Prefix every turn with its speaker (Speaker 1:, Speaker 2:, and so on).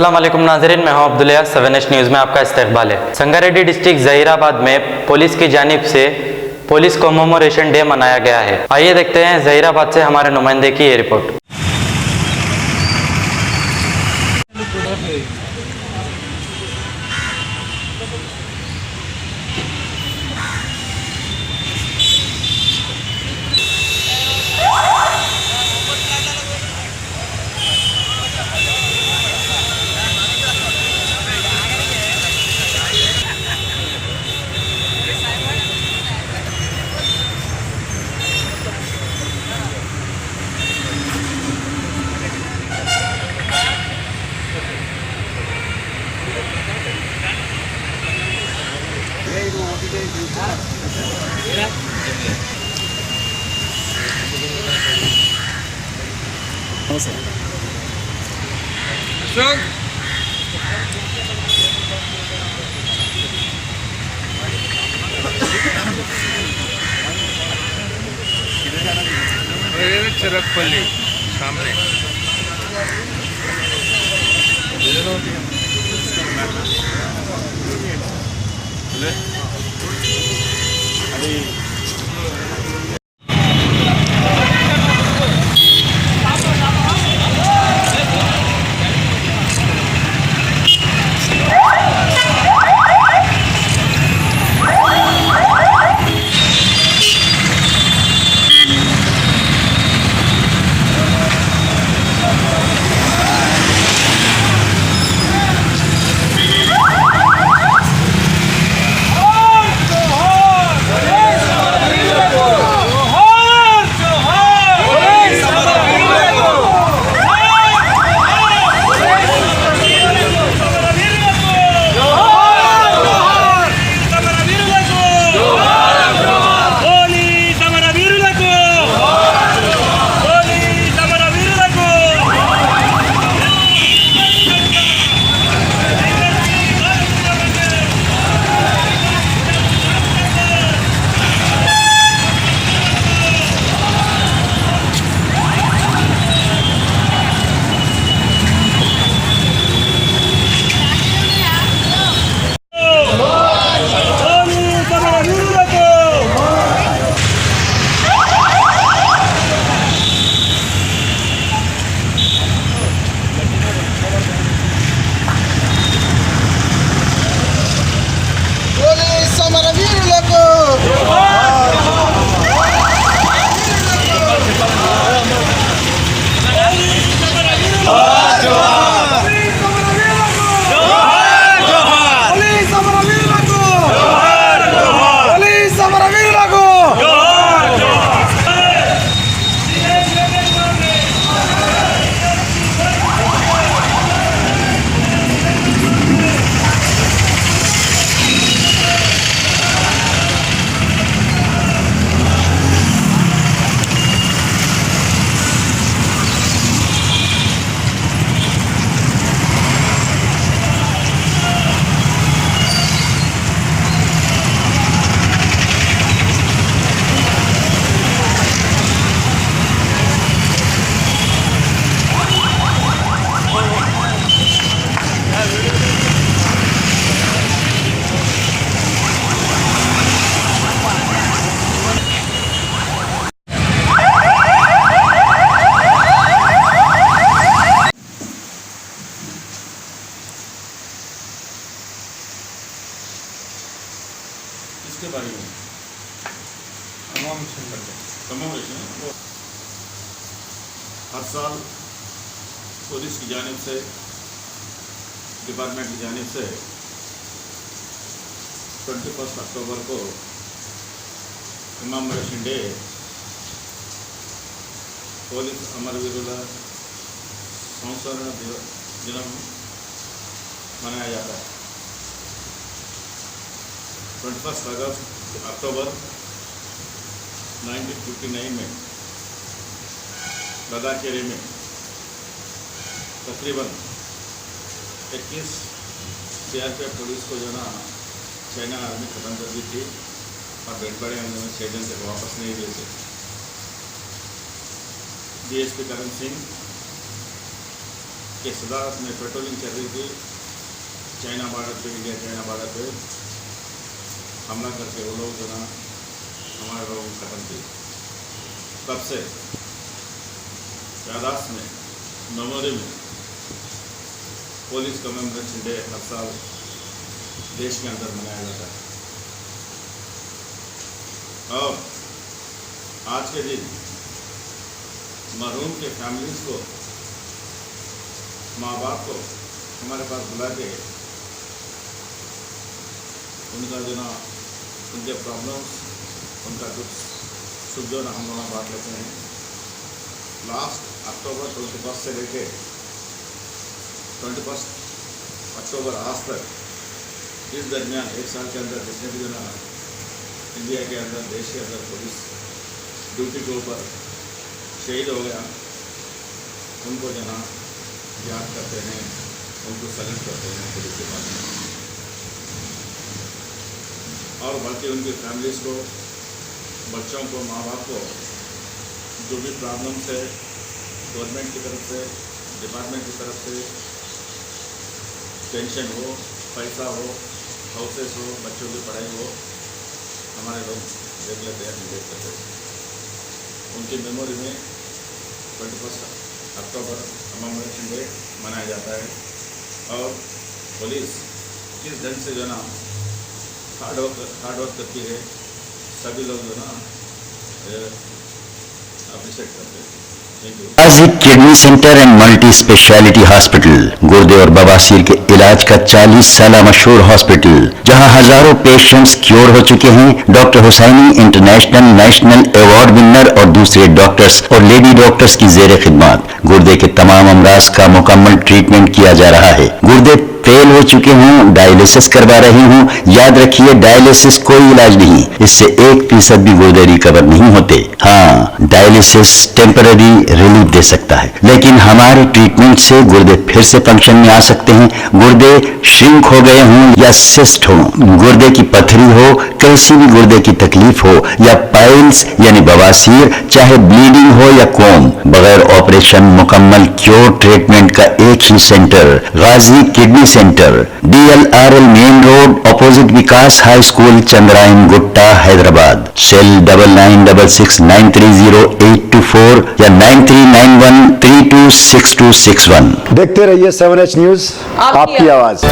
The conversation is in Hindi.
Speaker 1: अस्सलाम वालेकुम नाज़रीन, मैं हूं अब्दुल्ला। 7 न्यूज़ में आपका इस्तकबाल है। संगारेड्डी डिस्ट्रिक्ट जहीराबाद में पुलिस की जानिब से पुलिस कॉमेमोरेशन डे मनाया गया है। आइए देखते हैं जहीराबाद से हमारे नुमाइंदे की ये रिपोर्ट।
Speaker 2: चिरकपल्ली सामने
Speaker 3: इसके बारे में कमेमोरेशन हर साल पुलिस की जानिब से, डिपार्टमेंट की जानिब से 21 अक्टूबर को कमेमोरेशन डे పోలీస్ అమరవీరుల సంస్మరణ दिनम मनाया जाता है। 21 अक्टूबर 1959 में लद्दाख एरिया में तकरीबन 21 सीआरपीएफ पुलिस को जो ना चाइना आर्मी खत्म कर दी थी और डेड बॉडी उन्होंने 6 दिन तक वापस नहीं दिए थे। डीएसपी करण सिंह कि सदारत में पेट्रोलिंग चल रही थी, चाइना बॉर्डर पे, इंडिया चाइना बॉर्डर पे हमला करके वो लोग जो ना हमारे लोगों को खत्म किए। तब से यादाश्त में, मेमोरी में पुलिस कमेमोरेशन डे हर साल देश के अंदर मनाया जाता है। और आज के दिन मरहूम के फैमिलीज को, माँ बाप को हमारे पास बुला के उनका जो ना उनके प्रॉब्लम्स, उनका दुख सुख जो ना हम लोग बांट लेते हैं। लास्ट अक्टूबर 21 से लेके 21 अक्टूबर आज तक, इस दरमियान एक साल के अंदर जितने भी जो ना इंडिया के अंदर, देश के अंदर पुलिस ड्यूटी के ऊपर शहीद हो गया, उनको जो ना याद करते हैं, उनको सैल्यूट करते हैं पुलिस के पास। और बल्कि उनकी फैमिलीज़ को, बच्चों को, माँ बाप को जो भी प्रॉब्लम्स है गवर्नमेंट की तरफ से, डिपार्टमेंट की तरफ से, पेंशन हो, पैसा हो, हाउसेस हो, बच्चों की पढ़ाई हो, हमारे लोग देख लेते हैं, देख करते हैं। उनकी मेमोरी में 21 अक्टूबर कमेमोरेशन डे मनाया जाता है। और पुलिस किस ढंग से जो ना हार्ड वर्क करती है, सभी लोग जो ना अप्रिशिएट करते हैं।
Speaker 4: Ghazi kidney centre and multi speciality hospital, गुर्दे और बवासीर के इलाज का 40 साल मशहूर हॉस्पिटल, जहां हजारों पेशेंट्स क्योर हो चुके हैं। Doctor Hussaini international national award winner और दूसरे डॉक्टर्स और लेडी डॉक्टर्स की जेर खिदमत गुर्दे के तमाम अमराज का मुकम्मल ट्रीटमेंट किया जा रहा है। गुर्दे फेल हो चुके हों, डायलिसिस करवा रहे हों, याद रखिए डायलिसिस कोई इलाज नहीं, इससे 1% भी गुर्दे रिकवर नहीं होते। हाँ, डायलिसिस टेम्पररी रिलीफ दे सकता है, लेकिन हमारे ट्रीटमेंट से गुर्दे फिर से फंक्शन में आ सकते हैं। गुर्दे श्रिंक हो गए हों या सिस्ट हो, गुर्दे की पथरी हो, कैसी भी गुर्दे की तकलीफ हो, या पाइल्स यानी बवासीर, चाहे ब्लीडिंग हो या कोम, बगैर ऑपरेशन मुकम्मल क्योर ट्रीटमेंट का एक ही centre, Ghazi kidney centre, DLRL main road, opposite Vikas high school, Chandrayangutta, Hyderabad. Cell 9966930824 या 9391326261।
Speaker 5: देखते रहिए 7H न्यूज, आपकी आवाज।